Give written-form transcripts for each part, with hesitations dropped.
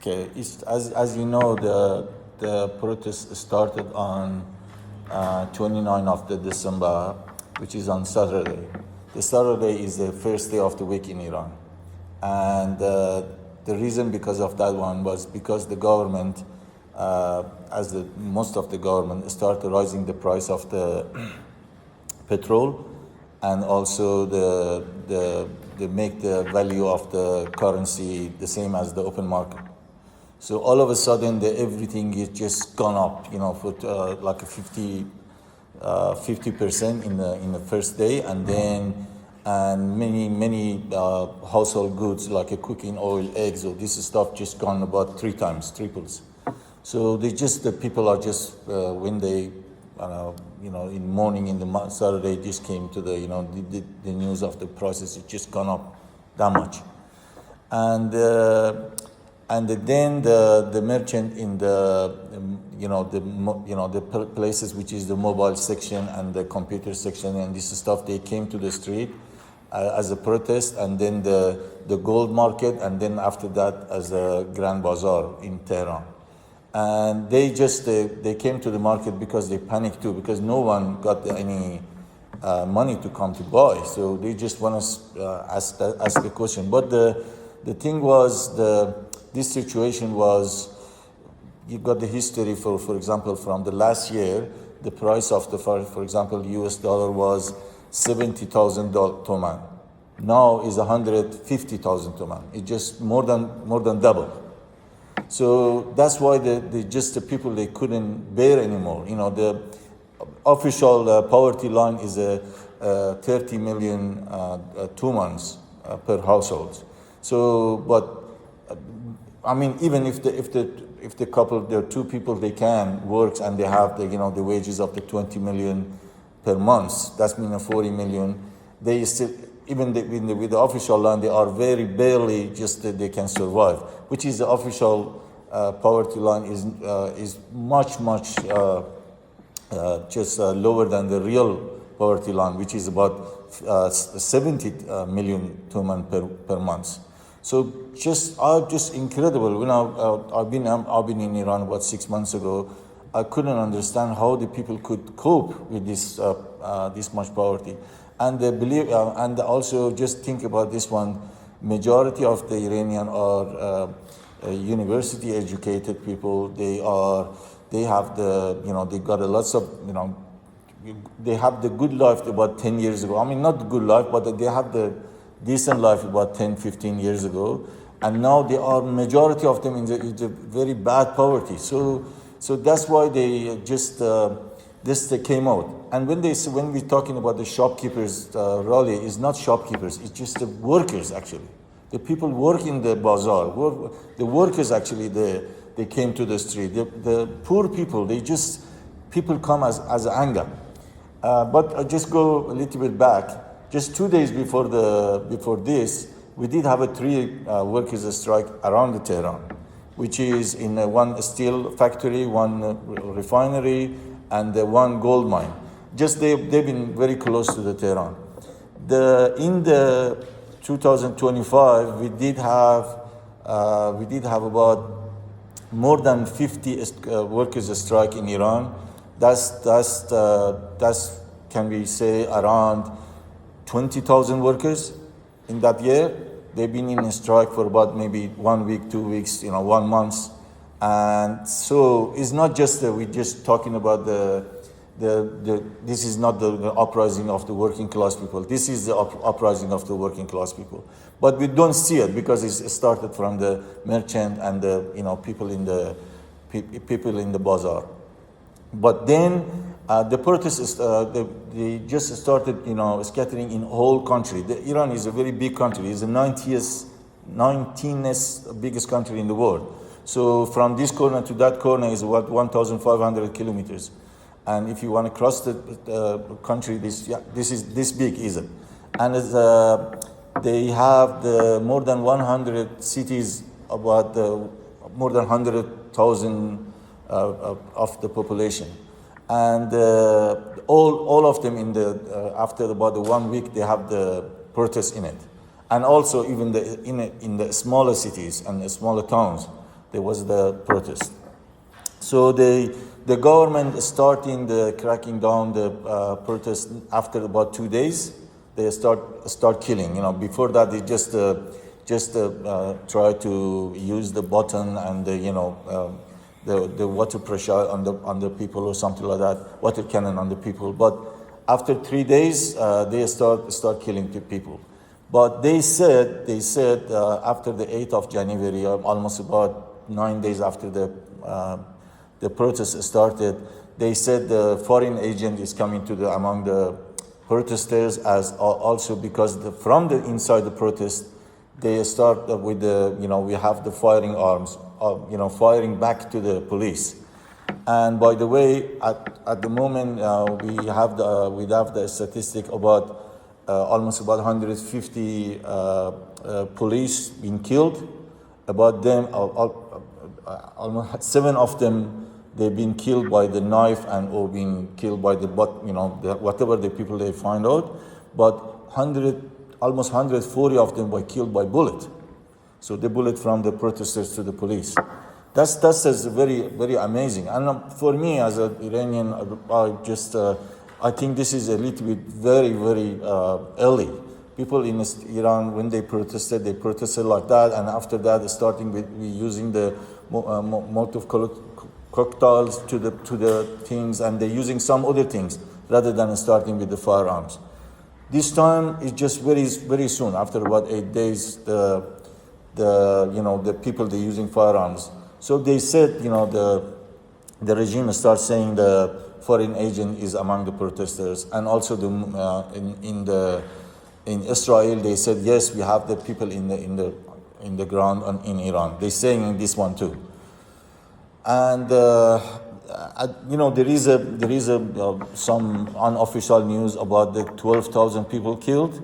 Okay, as you know, the protest started on 29th of the December, which is on Saturday. The Saturday is the first day of the week in Iran, and the reason because of that one was because the government, most of the government, started raising the price of the petrol, and also they make the value of the currency the same as the open market. So all of a sudden, everything is just gone up, for like a 50% in the first day, and then many household goods like a cooking oil, eggs, or this stuff just gone about 3 times, triples. So the people are just when they in morning in the Saturday just came to the news of the prices, it just gone up that much, and then the merchant in the places which is the mobile section and the computer section and this stuff, they came to the street as a protest, and then the gold market, and then after that as a Grand Bazaar in Tehran. And they came to the market because they panicked too, because no one got any money to come to buy. So they just want to ask the question. But the thing was, this situation was, you got the history for example, from the last year, the price of for example, US dollar was 70,000 toman. Now is 150,000 toman. It's just more than double. So that's why the people, they couldn't bear anymore. The official poverty line is 30 million tomans per household. So, but I mean, even if the couple, the 2 people, they can work and they have the wages of the 20 million per month, that's mean 40 million. They still, even with the official line, they are very barely just they can survive. Which is the official poverty line is much just lower than the real poverty line, which is about 70 million toman per month. So just incredible. When I've been in Iran about 6 months ago, I couldn't understand how the people could cope with this much poverty, and they believe, and also just think about this one. Majority of the Iranian are university educated people. They have they got a lots of they have the good life about 10 years ago. I mean, not the good life, but they have the decent life about 10-15 years ago, and now they are majority of them in the very bad poverty. So that's why they just they came out. And when we're talking about the shopkeepers rally, it's not shopkeepers, it's just the workers actually. The people work in the bazaar, the workers actually, they came to the street. The poor people, people come as anger. But I just go a little bit back. Just 2 days before this, we did have a 3 workers strike around the Tehran, which is in one steel factory, one refinery, and one gold mine. Just they've been very close to the Tehran. In the 2025, we did have about more than 50 workers strike in Iran. That's can we say around 20,000 workers in that year. They've been in a strike for about maybe 1 week, 2 weeks, 1 month. And so it's not just we're just talking about this is not the uprising of the working class people. This is the uprising of the working class people. But we don't see it because it started from the merchant and the people in the bazaar. But then the protests they just started scattering in whole country. Iran is a very big country. It's the 19th biggest country in the world. So from this corner to that corner is about 1,500 kilometers. And if you want to cross the country, this is this big, is it? And they have more than 100 cities, about more than 100,000 of the population, and all of them after about 1 week they have the protests in it, and also even in the smaller cities and the smaller towns. there was the protest. So the government starting the cracking down the protest after about 2 days. They start killing. Before that they just try to use the button and the water pressure on the people or something like that, water cannon on the people. But after 3 days they start killing people. But they said after the 8th of January, almost about 9 days after the protest started, they said the foreign agent is coming among the protesters, as also because from the inside the protest, they start with we have the firing arms, firing back to the police. And by the way, at the moment we have the statistic about almost about 150 police being killed. About them, almost 7 of them, they've been killed by the knife or being killed by whatever the people they find out. But almost 140 of them were killed by bullet. So the bullet from the protesters to the police. That's very, very amazing. And for me as an Iranian, I think this is a little bit very, very early. People in Iran, when they protested like that, and after that, starting with using the Molotov cocktails to the things, and they're using some other things rather than starting with the firearms. This time is just very, very soon. After about 8 days, the people they're using firearms. So they said, the regime starts saying the foreign agent is among the protesters, and also in Israel they said yes, we have the people in the ground in Iran. They're saying this one too. And there is some unofficial news about the 12,000 people killed,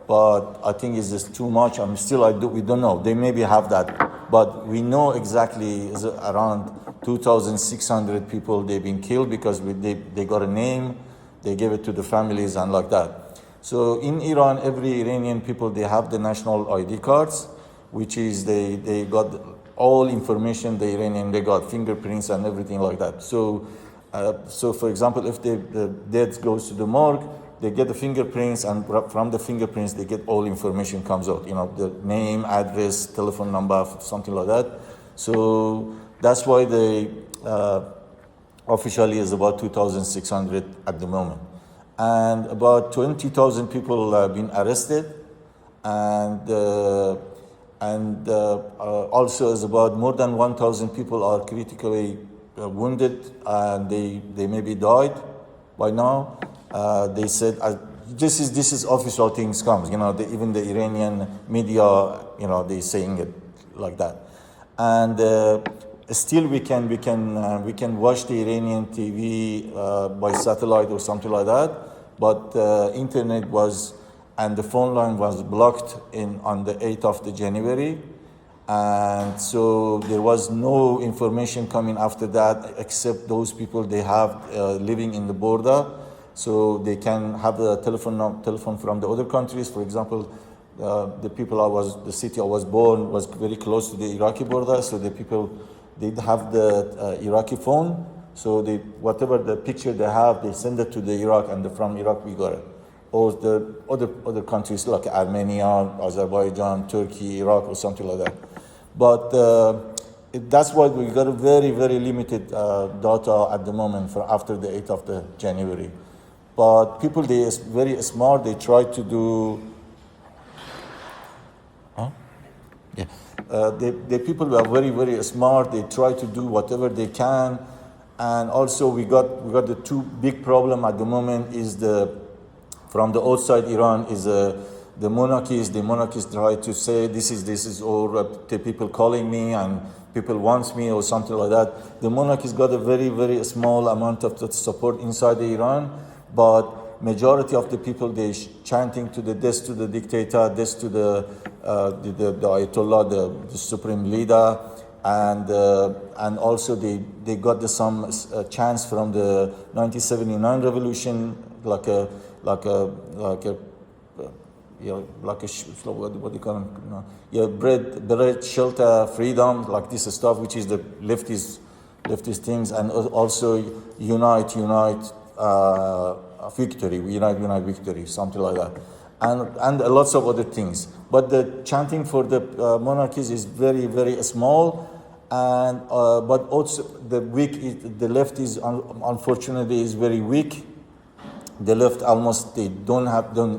but I think it's just too much. We don't know. They maybe have that, but we know exactly is around 2,600 people they've been killed because they got a name, they gave it to the families and like that. So in Iran, every Iranian people they have the national ID cards, which is they got all information the Iranian, they got fingerprints and everything like that. So for example, if the death goes to the morgue, they get the fingerprints, and from the fingerprints they get all information comes out. The name, address, telephone number, something like that. So that's why they officially is about 2,600 at the moment, and about 20,000 people have been arrested, and also is about more than 1,000 people are critically wounded, and they maybe died by now. They said this is official things comes. Even the Iranian media, they saying it like that, and still we can watch the Iranian TV by satellite or something like that, but internet and the phone line was blocked on the 8th of the January, and so there was no information coming after that except those people they have living in the border, so they can have the telephone from the other countries. For example, the city I was born was very close to the Iraqi border, so the people they have the Iraqi phone, so whatever the picture they have, they send it to the Iraq, and from Iraq we got it. Or the other countries like Armenia, Azerbaijan, Turkey, Iraq, or something like that. But that's why we got a very, very limited data at the moment for after the 8th of the January. But people, they are very smart. They try to do. Yeah. The people who are very, very smart. They try to do whatever they can, and also we got the two big problem at the moment is from the outside Iran is the monarchies. The monarchies try to say this is or the people calling me and people wants me or something like that. The monarchies got a very, very small amount of support inside the Iran, but majority of the people they chanting to the death to the dictator, death to the Ayatollah, the supreme leader, and also they got some chance from the 1979 revolution, like a like what do you call it? Bread, shelter, freedom, like this stuff, which is the leftist things, and also unite, victory, unite, victory, something like that, and lots of other things. But the chanting for the monarchies is very, very small, and but also the left is unfortunately is very weak. The left almost they don't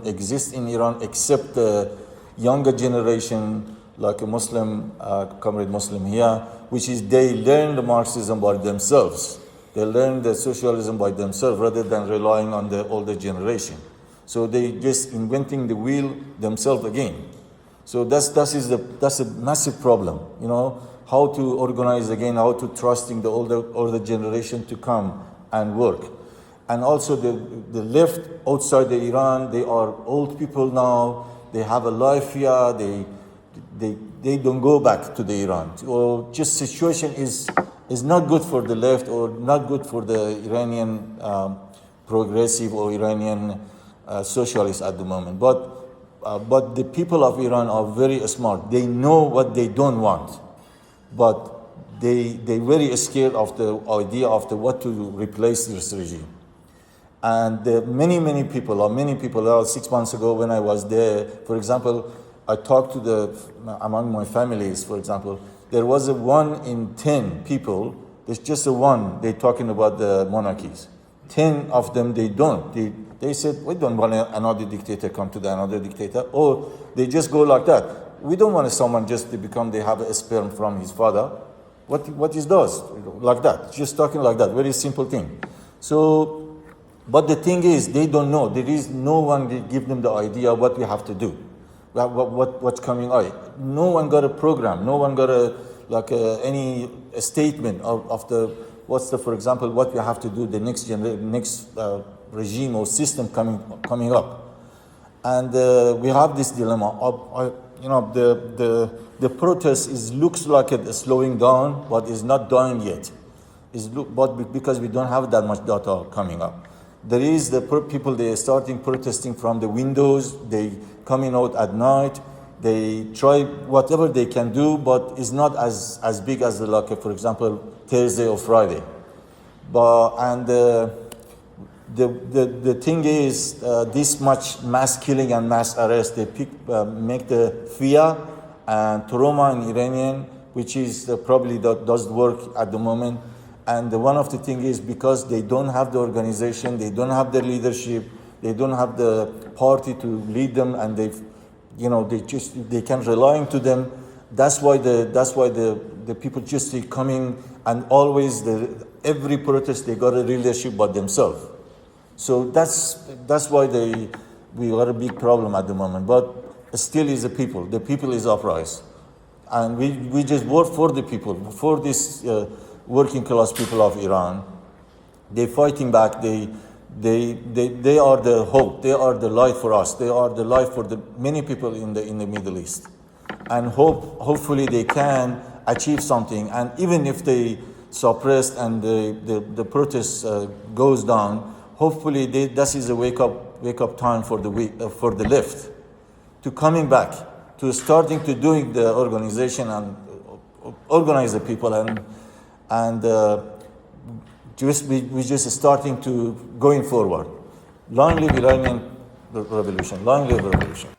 exist in Iran except the younger generation, like a Muslim, comrade Muslim here, which is they learn the Marxism by themselves. They learn the socialism by themselves rather than relying on the older generation. So they just inventing the wheel themselves again. So that's a massive problem. How to organize again, how to trusting the older generation to come and work. And also the left outside the Iran, they are old people now. They have a life here. They don't go back to the Iran. Or just situation is not good for the left or not good for the Iranian progressive or Iranian socialists at the moment. But the people of Iran are very smart. They know what they don't want, but they're very scared of the idea of what to replace this regime. And many people, 6 months ago when I was there, for example, I talked to among my families, for example, there was a 1 in 10 people, there's just a one, they're talking about the monarchies. 10 of them, they don't. They said, we don't want another dictator come to another dictator, or they just go like that. We don't want someone just to they have a sperm from his father. What is those? Like that, just talking like that, very simple thing. So, but the thing is, they don't know. There is no one that give them the idea what we have to do, what's coming out. No one got a program. No one got any statement of for example, what we have to do the next regime or system coming up. And we have this dilemma of, the protest looks like it's slowing down, but it's not dying yet. But because we don't have that much data coming up. There is the people, they are starting protesting from the windows, they coming out at night, they try whatever they can do, but it's not as big as for example, Thursday or Friday. The thing is, this much mass killing and mass arrest, they make the fear and trauma in Iranian, which is probably does work at the moment. And one of the things is because they don't have the organization, they don't have the leadership, they don't have the party to lead them, and they can rely on to them. That's why the people just keep coming, and always every protest they got a leadership by themselves. So that's why we got a big problem at the moment. But still is the people. The people is uprising, and we just work for the people, for this. Working class people of Iran, they're fighting back. They are the hope. They are the light for us. They are the light for the many people in the Middle East, and hopefully they can achieve something. And even if they suppressed and the protest goes down, hopefully that is a wake up time for the left to coming back to starting to doing the organization and organize the people and we just starting to going forward. Long live Iranian revolution. Long live revolution.